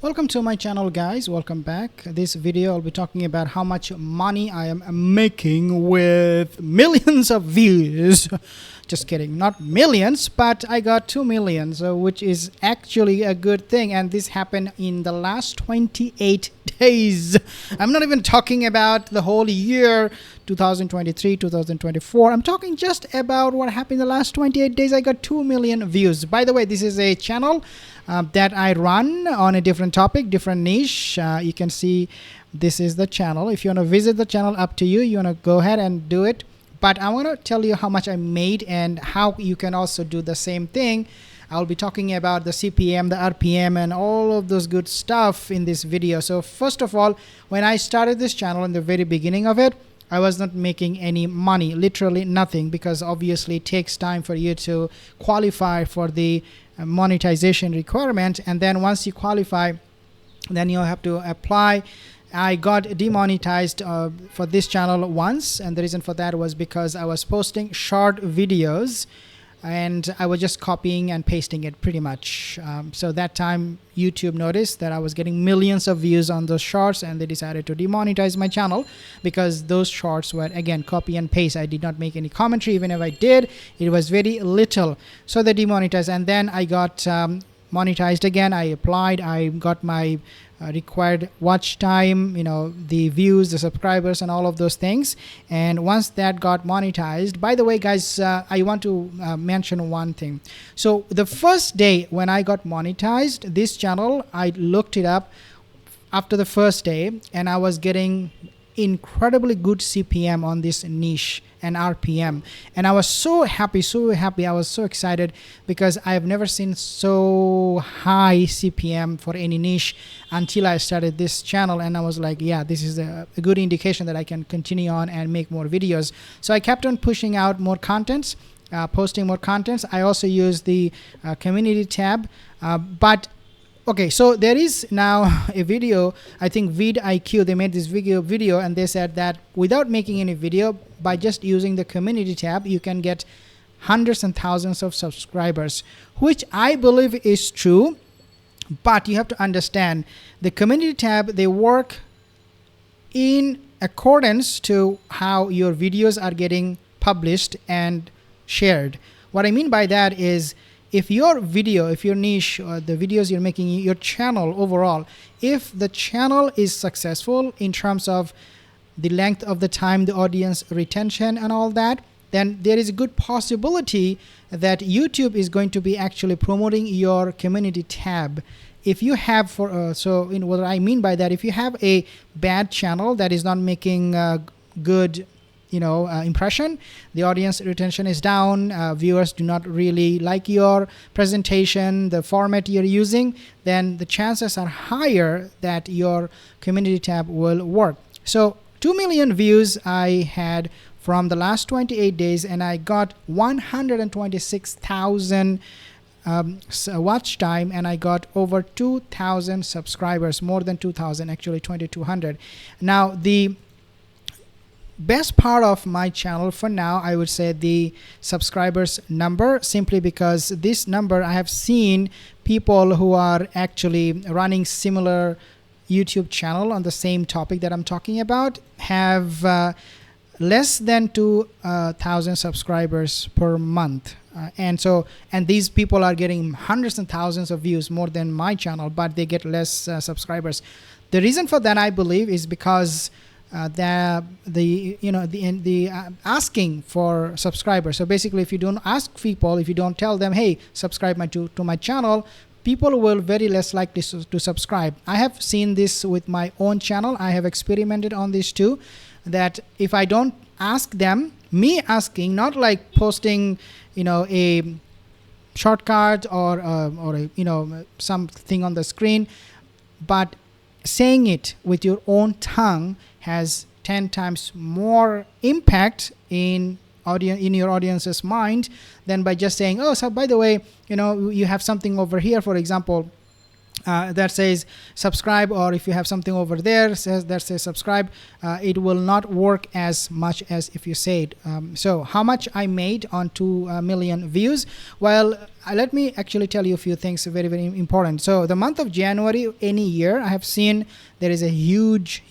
Welcome to my channel, guys. Welcome back. This video I'll be talking about how much money I am making with millions of views. Just kidding, not millions, but I got 2 million, so which is actually a good thing, and this happened in the last 28 days. I'm not even talking about the whole year 2023 2024. I'm talking just about what happened in the last 28 days. I got 2 million views. By the way, this is a channel that I run on a different topic, different niche. You can see this is the channel. If you want to visit the channel, up to you. You want to go ahead and do it. But I want to tell you how much I made and how you can also do the same thing. I'll be talking about the CPM, the RPM, and all of those good stuff in this video. So first of all, when I started this channel in the very beginning of it, I was not making any money, literally nothing, because obviously it takes time for you to qualify for the monetization requirement. And then once you qualify, then you have to apply. I got demonetized for this channel once, and the reason for that was because I was posting short videos and I was just copying and pasting it pretty much. So that time YouTube noticed that I was getting millions of views on those shorts, and they decided to demonetize my channel because those shorts were, again, copy and paste. I did not make any commentary. Even if I did, it was very little. So they demonetized, and then I got monetized again. I applied. I got my required watch time, the views, the subscribers, and all of those things. And once that got monetized, by the way, guys, I want to mention one thing. So the first day when I got monetized, this channel, I looked it up after the first day, and I was getting incredibly good CPM on this niche and RPM, and I was so happy. I was so excited because I have never seen so high CPM for any niche until I started this channel, and I was like, yeah, this is a good indication that I can continue on and make more videos. So I kept on pushing out more contents, posting more contents. I also use the community tab, but okay, so there is now a video, I think vidIQ, they made this video, and they said that without making any video, by just using the community tab, you can get hundreds and thousands of subscribers, which I believe is true. But you have to understand, the community tab, they work in accordance to how your videos are getting published and shared. What I mean by that is, if your video, if your niche, or the videos you're making, your channel overall, if the channel is successful in terms of the length of the time, the audience retention and all that, then there is a good possibility that YouTube is going to be actually promoting your community tab. If you have, what I mean by that, if you have a bad channel that is not making good impression, the audience retention is down, viewers do not really like your presentation, the format you're using, then the chances are higher that your community tab will work. So 2 million views I had from the last 28 days, and I got 126,000 watch time, and I got over 2,000 subscribers, more than 2,000, actually 2,200. Now the best part of my channel for now, I would say the subscribers number, simply because this number, I have seen people who are actually running similar YouTube channel on the same topic that I'm talking about have less than 2,000 subscribers per month. And these people are getting hundreds and thousands of views, more than my channel, but they get less subscribers. The reason for that, I believe, is because the asking for subscribers. So basically, if you don't ask people, if you don't tell them, hey, subscribe to my channel, people will very less likely to subscribe. I have seen this with my own channel. I have experimented on this too, that if I don't ask them, me asking, not like posting a shortcut or something on the screen, but saying it with your own tongue has 10 times more impact in your audience's mind than by just saying, oh, so by the way, you have something over here. For example, that says subscribe, or if you have something over there that says subscribe, it will not work as much as if you say it. So how much I made on 2 million views? Well, let me actually tell you a few things very, very important. So the month of January any year, I have seen there is a huge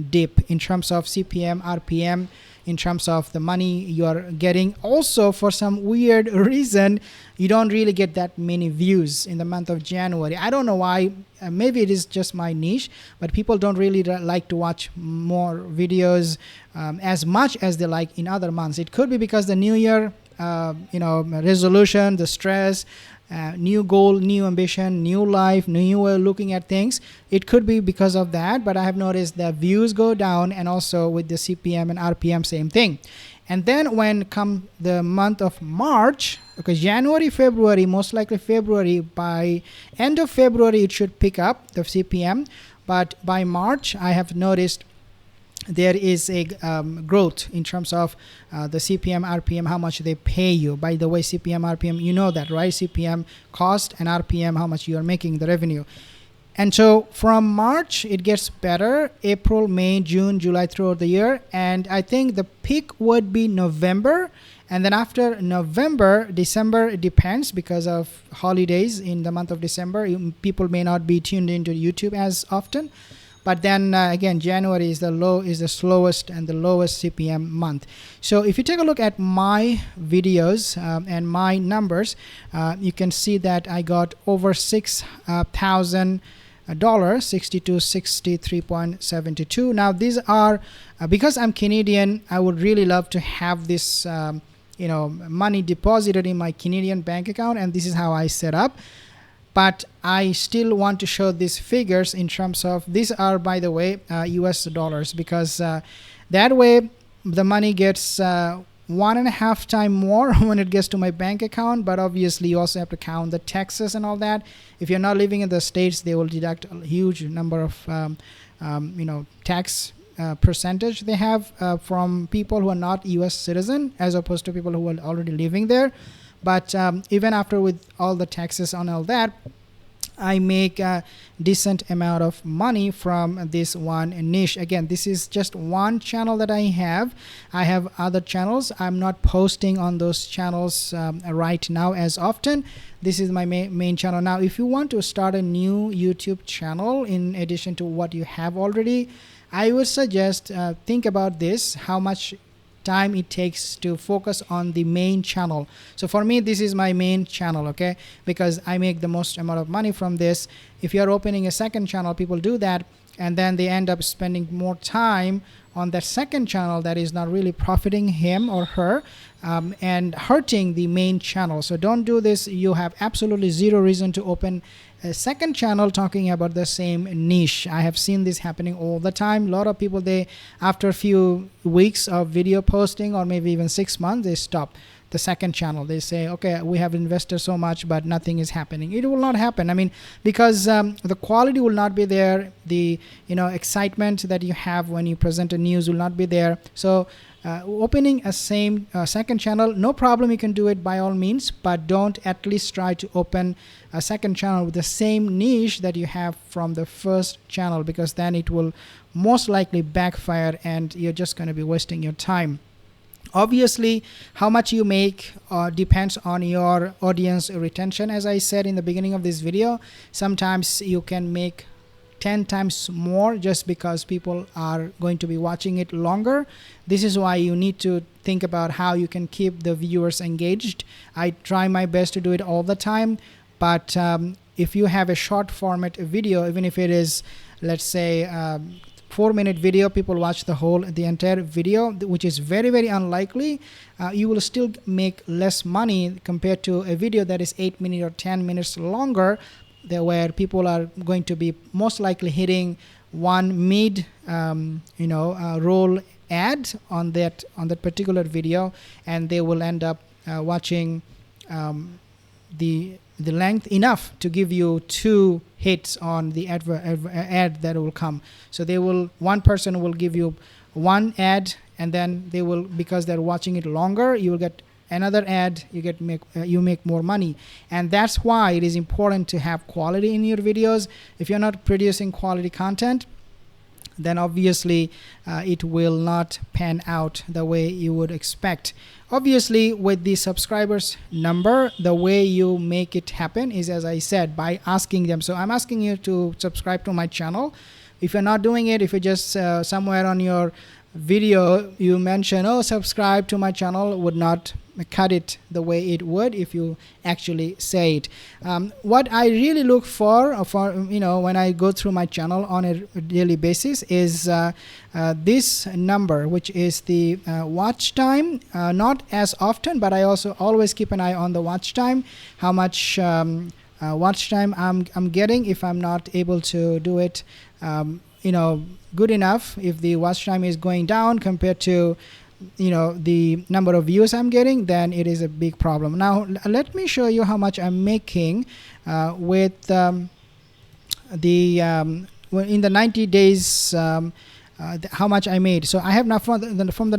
dip in terms of CPM, RPM, in terms of the money you are getting. Also, for some weird reason, you don't really get that many views in the month of January. I don't know why. Maybe it is just my niche, but people don't really like to watch more videos as much as they like in other months. It could be because the new year, resolution, the stress, new goal, new ambition, new life, new way of looking at things. It could be because of that, but I have noticed the views go down, and also with the CPM and RPM, same thing. And then when come the month of March, okay, January, February, most likely February, by end of February it should pick up the CPM, but by March I have noticed there is a growth in terms of the CPM, RPM, how much they pay you. By the way, CPM, RPM, you know that, right? CPM cost and RPM, how much you are making, the revenue. And so from March, it gets better. April, May, June, July, throughout the year. And I think the peak would be November. And then after November, December, it depends because of holidays in the month of December. People may not be tuned into YouTube as often. But then again, January is the slowest and the lowest CPM month. So if you take a look at my videos and my numbers, you can see that I got over $6,000, 63.72. Now these are because I'm Canadian. I would really love to have this money deposited in my Canadian bank account, and this is how I set up. But I still want to show these figures in terms of, these are, by the way, US dollars, because that way the money gets 1.5 times more when it gets to my bank account. But obviously you also have to count the taxes and all that. If you're not living in the States, they will deduct a huge number of tax percentage they have from people who are not US citizen, as opposed to people who are already living there. But even after with all the taxes on all that, I make a decent amount of money from this one niche. Again, this is just one channel that I have. I have other channels. I'm not posting on those channels right now as often. This is my main channel. Now, if you want to start a new YouTube channel in addition to what you have already, I would suggest think about this, how much time it takes to focus on the main channel. So for me, this is my main channel, okay, because I make the most amount of money from this. If you're opening a second channel, people do that, and then they end up spending more time on that second channel that is not really profiting him or her, and hurting the main channel. So don't do this. You have absolutely zero reason to open a second channel talking about the same niche. I have seen this happening all the time. A lot of people, they, after a few weeks of video posting, or maybe even 6 months, they stop the second channel. They say, okay, we have invested so much, but nothing is happening. It will not happen. I mean, because the quality will not be there. The excitement that you have when you present a news will not be there. So opening a second channel, no problem, you can do it by all means, but don't at least try to open a second channel with the same niche that you have from the first channel, because then it will most likely backfire and you're just going to be wasting your time. Obviously, how much you make depends on your audience retention. As I said in the beginning of this video, sometimes you can make 10 times more just because people are going to be watching it longer. This is why you need to think about how you can keep the viewers engaged. I try my best to do it all the time, but if you have a short format video, even if it is, let's say, 4-minute video, people watch the entire video, which is very, very unlikely, you will still make less money compared to a video that is 8 minutes or 10 minutes longer, where people are going to be most likely hitting one mid roll ad on that particular video, and they will end up watching the length enough to give you 2 hits on the ad that will come. So one person will give you 1 ad, and then they will, because they're watching it longer, you will get another ad, you make more money. And that's why it is important to have quality in your videos. If you're not producing quality content, then obviously it will not pan out the way you would expect. Obviously, with the subscribers number, the way you make it happen is, as I said, by asking them. So I'm asking you to subscribe to my channel. If you're not doing it, if you're just somewhere on your video you mention, oh, subscribe to my channel, would not cut it the way it would if you actually say it. What I really look for when I go through my channel on a daily basis is this number, which is the watch time. Not as often, but I also always keep an eye on the watch time, how much watch time I'm getting. If I'm not able to do it good enough, if the watch time is going down compared to the number of views I'm getting, then it is a big problem. Now let me show you how much I'm making with in the 90 days, how much I made. So I have now from the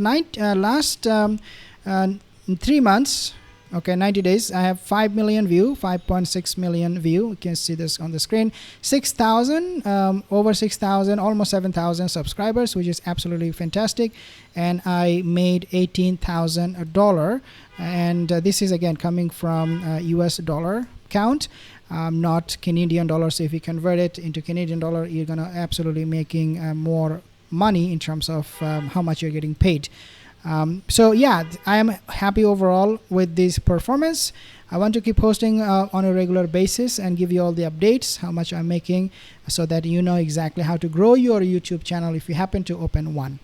last 3 months, okay, 90 days, I have 5 million view, 5.6 million view. You can see this on the screen. 6,000, over 6,000, almost 7,000 subscribers, which is absolutely fantastic. And I made $18,000. And this is again coming from US dollar count, not Canadian dollars. So if you convert it into Canadian dollar, you're gonna absolutely making more money in terms of how much you're getting paid. So yeah, I am happy overall with this performance. I want to keep posting on a regular basis and give you all the updates, how much I'm making, so that you know exactly how to grow your YouTube channel if you happen to open one.